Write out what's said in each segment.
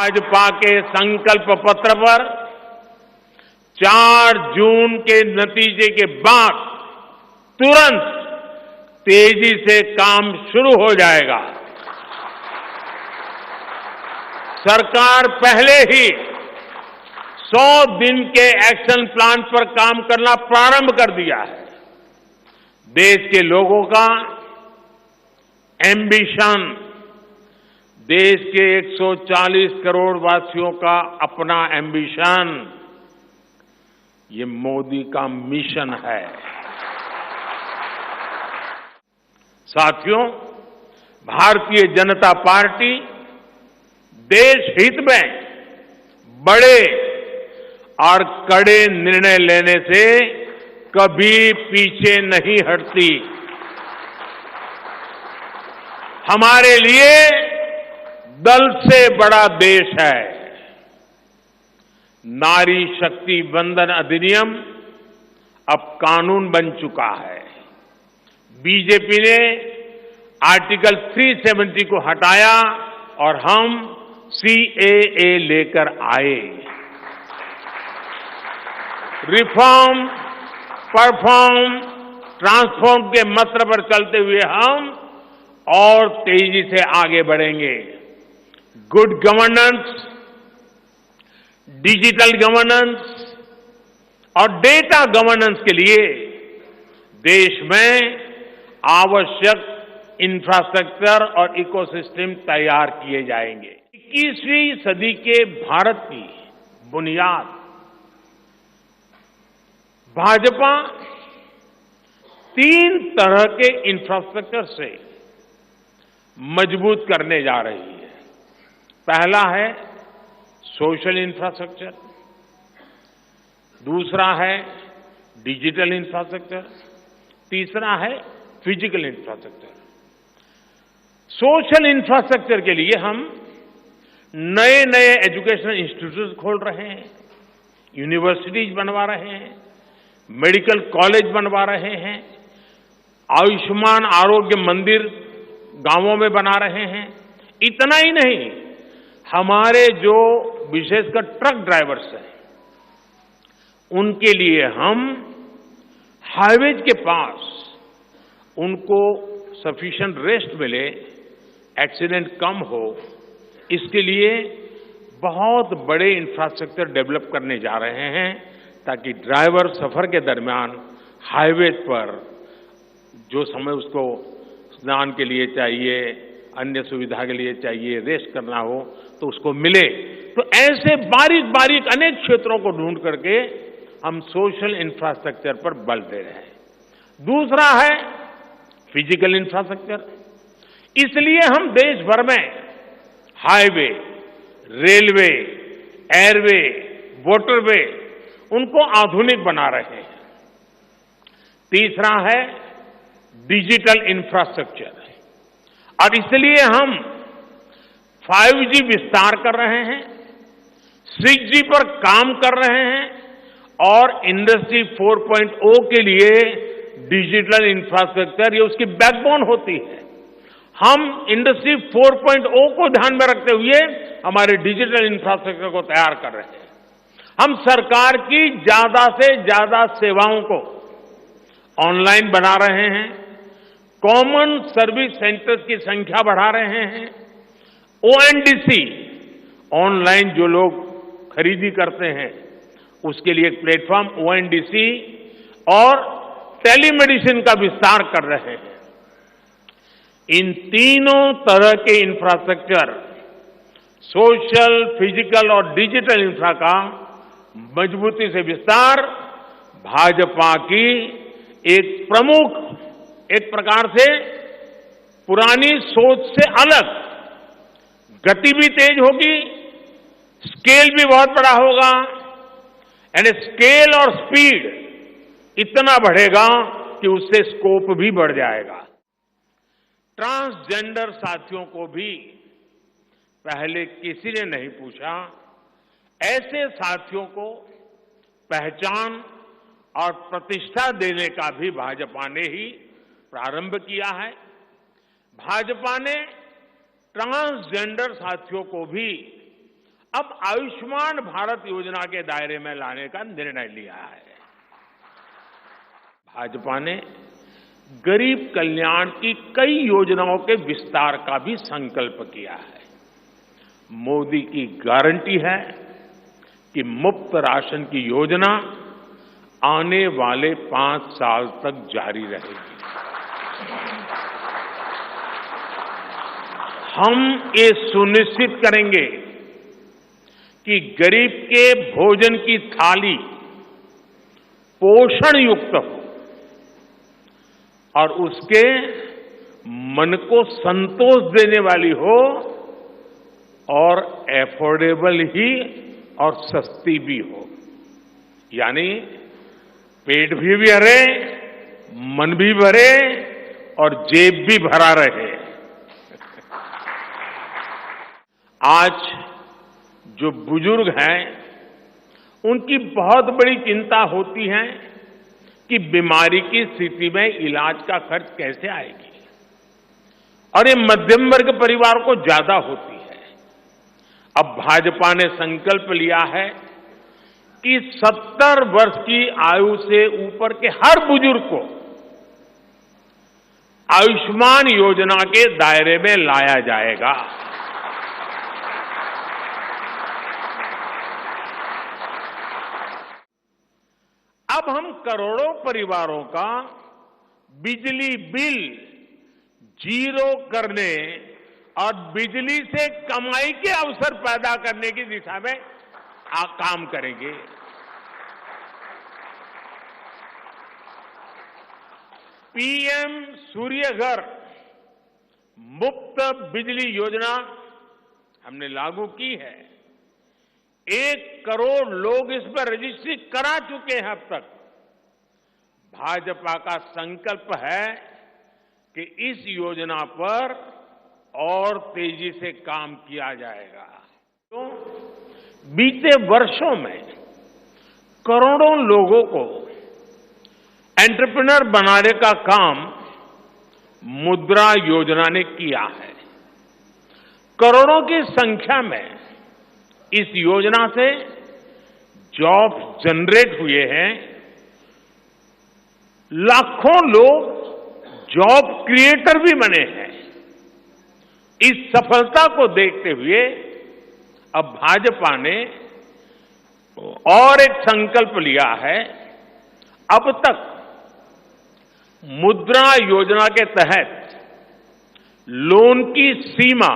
भाजपा के संकल्प पत्र पर 4 जून के नतीजे के बाद तुरंत तेजी से काम शुरू हो जाएगा। सरकार पहले ही 100 दिन के एक्शन प्लान पर काम करना प्रारंभ कर दिया है। देश के लोगों का एम्बिशन, देश के 140 करोड़ वासियों का अपना एम्बिशन, ये मोदी का मिशन है। साथियों, भारतीय जनता पार्टी देश हित में बड़े और कड़े निर्णय लेने से कभी पीछे नहीं हटती। हमारे लिए दल से बड़ा देश है। नारी शक्ति वंदन अधिनियम अब कानून बन चुका है। बीजेपी ने आर्टिकल 370 को हटाया और हम सीएए लेकर आए। रिफॉर्म, परफॉर्म, ट्रांसफॉर्म के मंत्र पर चलते हुए हम और तेजी से आगे बढ़ेंगे। गुड गवर्नेंस, डिजिटल गवर्नेंस और डेटा गवर्नेंस के लिए देश में आवश्यक इंफ्रास्ट्रक्चर और इकोसिस्टम तैयार किए जाएंगे। 21वीं सदी के भारत की बुनियाद भाजपा 3 तरह के इंफ्रास्ट्रक्चर से मजबूत करने जा रही है। पहला है सोशल इंफ्रास्ट्रक्चर, दूसरा है डिजिटल इंफ्रास्ट्रक्चर, तीसरा है फिजिकल इंफ्रास्ट्रक्चर। सोशल इंफ्रास्ट्रक्चर के लिए हम नए नए एजुकेशनल इंस्टीट्यूट खोल रहे हैं, यूनिवर्सिटीज बनवा रहे हैं, मेडिकल कॉलेज बनवा रहे हैं, आयुष्मान आरोग्य मंदिर गांवों में बना रहे हैं। इतना ही नहीं, हमारे जो विशेषकर ट्रक ड्राइवर्स हैं, उनके लिए हम हाईवेज के पास उनको सफिशिएंट रेस्ट मिले, एक्सीडेंट कम हो, इसके लिए बहुत बड़े इंफ्रास्ट्रक्चर डेवलप करने जा रहे हैं ताकि ड्राइवर सफर के दरमियान हाईवे पर जो समय उसको स्नान के लिए चाहिए, अन्य सुविधा के लिए चाहिए, रेस्ट करना हो तो उसको मिले। तो ऐसे बारीक बारीक अनेक क्षेत्रों को ढूंढ करके हम सोशल इंफ्रास्ट्रक्चर पर बल दे रहे हैं। दूसरा है फिजिकल इंफ्रास्ट्रक्चर। इसलिए हम देश भर में हाईवे, रेलवे, एयरवे, वाटरवे उनको आधुनिक बना रहे हैं। तीसरा है डिजिटल इंफ्रास्ट्रक्चर और इसलिए हम 5G विस्तार कर रहे हैं, 6G पर काम कर रहे हैं और इंडस्ट्री 4.0 के लिए डिजिटल इंफ्रास्ट्रक्चर ये उसकी बैकबोन होती है। हम इंडस्ट्री 4.0 को ध्यान में रखते हुए हमारे डिजिटल इंफ्रास्ट्रक्चर को तैयार कर रहे हैं। हम सरकार की ज्यादा से ज्यादा सेवाओं को ऑनलाइन बना रहे हैं, कॉमन सर्विस सेंटर्स की संख्या बढ़ा रहे हैं, ONDC ऑनलाइन जो लोग खरीदी करते हैं उसके लिए एक प्लेटफॉर्म ONDC और टेलीमेडिसिन का विस्तार कर रहे हैं। इन तीनों तरह के इंफ्रास्ट्रक्चर, सोशल, फिजिकल और डिजिटल इंफ्रा का मजबूती से विस्तार भाजपा की एक प्रमुख, एक प्रकार से पुरानी सोच से अलग, गति भी तेज होगी, स्केल भी बहुत बड़ा होगा, यानी स्केल और स्पीड इतना बढ़ेगा कि उससे स्कोप भी बढ़ जाएगा। ट्रांसजेंडर साथियों को भी पहले किसी ने नहीं पूछा। ऐसे साथियों को पहचान और प्रतिष्ठा देने का भी भाजपा ने ही प्रारंभ किया है। भाजपा ने ट्रांसजेंडर साथियों को भी अब आयुष्मान भारत योजना के दायरे में लाने का निर्णय लिया है। भाजपा ने गरीब कल्याण की कई योजनाओं के विस्तार का भी संकल्प किया है। मोदी की गारंटी है कि मुफ्त राशन की योजना आने वाले 5 साल तक जारी रहेगी। हम ये सुनिश्चित करेंगे कि गरीब के भोजन की थाली पोषण युक्त हो और उसके मन को संतोष देने वाली हो और एफोर्डेबल ही और सस्ती भी हो, यानी पेट भी भरे, मन भी भरे और जेब भी भरा रहे। आज जो बुजुर्ग हैं, उनकी बहुत बड़ी चिंता होती है कि बीमारी की स्थिति में इलाज का खर्च कैसे आएगी, और ये मध्यम वर्ग परिवार को ज्यादा होती है। अब भाजपा ने संकल्प लिया है कि 70 वर्ष की आयु से ऊपर के हर बुजुर्ग को आयुष्मान योजना के दायरे में लाया जाएगा। अब हम करोड़ों परिवारों का बिजली बिल जीरो करने और बिजली से कमाई के अवसर पैदा करने की दिशा में काम करेंगे। पीएम सूर्य घर मुफ्त बिजली योजना हमने लागू की है। 1 करोड़ लोग इस पर रजिस्ट्री करा चुके हैं अब तक। भाजपा का संकल्प है कि इस योजना पर और तेजी से काम किया जाएगा। तो बीते वर्षों में करोड़ों लोगों को एंटरप्रेन्योर बनाने का काम मुद्रा योजना ने किया है। करोड़ों की संख्या में इस योजना से जॉब जनरेट हुए हैं। लाखों लोग जॉब क्रिएटर भी बने हैं। इस सफलता को देखते हुए अब भाजपा ने और एक संकल्प लिया है। अब तक मुद्रा योजना के तहत लोन की सीमा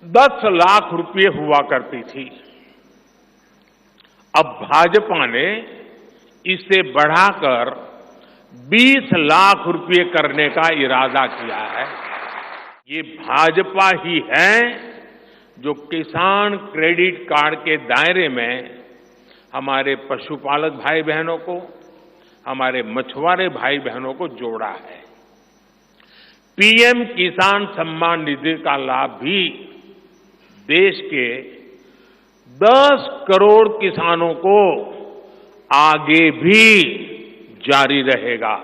10 लाख रुपए हुआ करती थी। अब भाजपा ने इसे बढ़ाकर 20 लाख रुपए करने का इरादा किया है। ये भाजपा ही है जो किसान क्रेडिट कार्ड के दायरे में हमारे पशुपालक भाई बहनों को, हमारे मछुआरे भाई बहनों को जोड़ा है। पीएम किसान सम्मान निधि का लाभ भी देश के 10 करोड़ किसानों को आगे भी जारी रहेगा।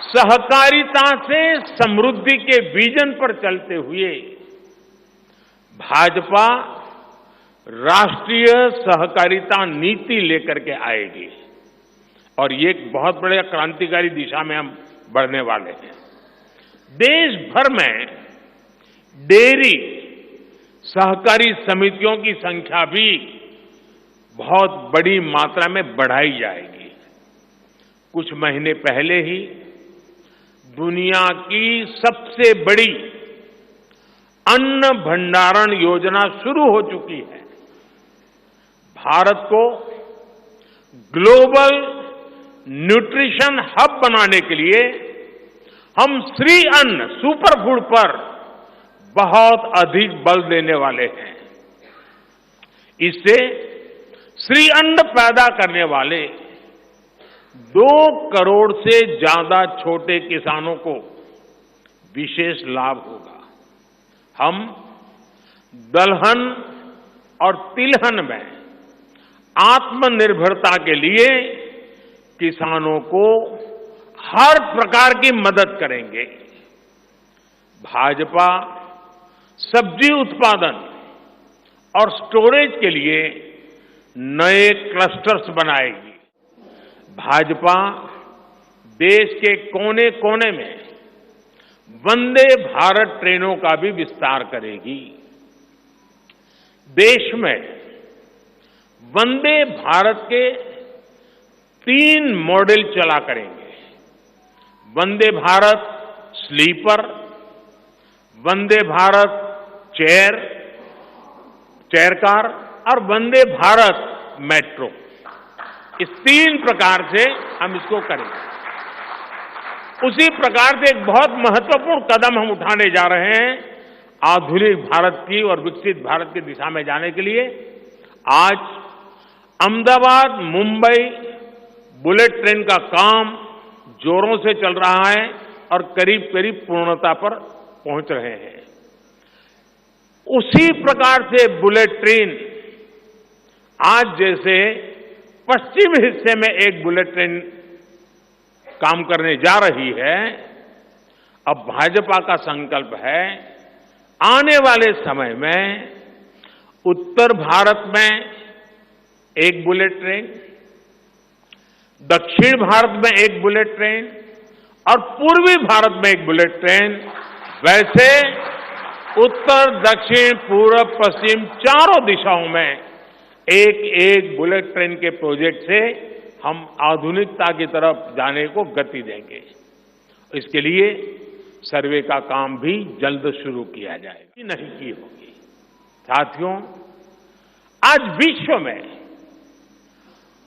सहकारिता से समृद्धि के विजन पर चलते हुए भाजपा राष्ट्रीय सहकारिता नीति लेकर के आएगी और ये एक बहुत बड़े क्रांतिकारी दिशा में हम बढ़ने वाले हैं। देश भर में डेयरी सहकारी समितियों की संख्या भी बहुत बड़ी मात्रा में बढ़ाई जाएगी। कुछ महीने पहले ही दुनिया की सबसे बड़ी अन्न भंडारण योजना शुरू हो चुकी है। भारत को ग्लोबल न्यूट्रिशन हब बनाने के लिए हम श्री अन्न सुपर फूड पर बहुत अधिक बल देने वाले हैं। इससे श्री अन्न पैदा करने वाले 2 करोड़ से ज्यादा छोटे किसानों को विशेष लाभ होगा। हम दलहन और तिलहन में आत्मनिर्भरता के लिए किसानों को हर प्रकार की मदद करेंगे। भाजपा सब्जी उत्पादन और स्टोरेज के लिए नए क्लस्टर्स बनाएगी। भाजपा देश के कोने कोने में वंदे भारत ट्रेनों का भी विस्तार करेगी। देश में वंदे भारत के 3 मॉडल चला करेंगे। Vande Bharat sleeper, Vande Bharat chair car और वंदे भारत मेट्रो। इस 3 प्रकार से हम इसको करेंगे। उसी प्रकार से एक बहुत महत्वपूर्ण कदम हम उठाने जा रहे हैं आधुनिक भारत की और विकसित भारत की दिशा में जाने के लिए। आज अहमदाबाद मुंबई बुलेट ट्रेन का काम जोरों से चल रहा है और करीब करीब पूर्णता पर पहुंच रहे हैं। उसी प्रकार से बुलेट ट्रेन आज जैसे पश्चिम हिस्से में एक बुलेट ट्रेन काम करने जा रही है, अब भाजपा का संकल्प है आने वाले समय में उत्तर भारत में एक बुलेट ट्रेन, दक्षिण भारत में एक बुलेट ट्रेन और पूर्वी भारत में एक बुलेट ट्रेन, वैसे उत्तर दक्षिण पूर्व पश्चिम चारों दिशाओं में एक एक बुलेट ट्रेन के प्रोजेक्ट से हम आधुनिकता की तरफ जाने को गति देंगे। इसके लिए सर्वे का काम भी जल्द शुरू किया जाएगा, नहीं की होगी। साथियों, आज विश्व में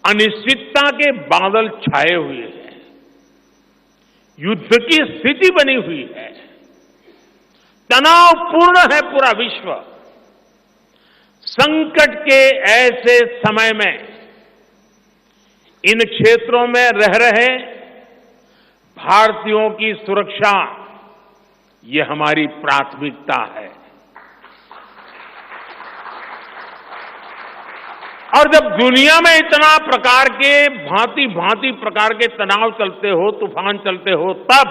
अनिश्चितता के बादल छाए हुए हैं, युद्ध की स्थिति बनी हुई है, तनावपूर्ण है पूरा विश्व। संकट के ऐसे समय में इन क्षेत्रों में रह रहे भारतीयों की सुरक्षा ये हमारी प्राथमिकता है। और जब दुनिया में इतना प्रकार के भांति भांति प्रकार के तनाव चलते हो, तूफान चलते हो, तब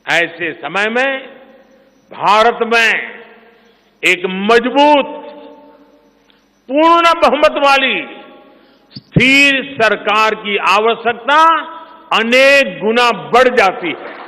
ऐसे समय में भारत में एक मजबूत पूर्ण बहुमत वाली स्थिर सरकार की आवश्यकता अनेक गुना बढ़ जाती है।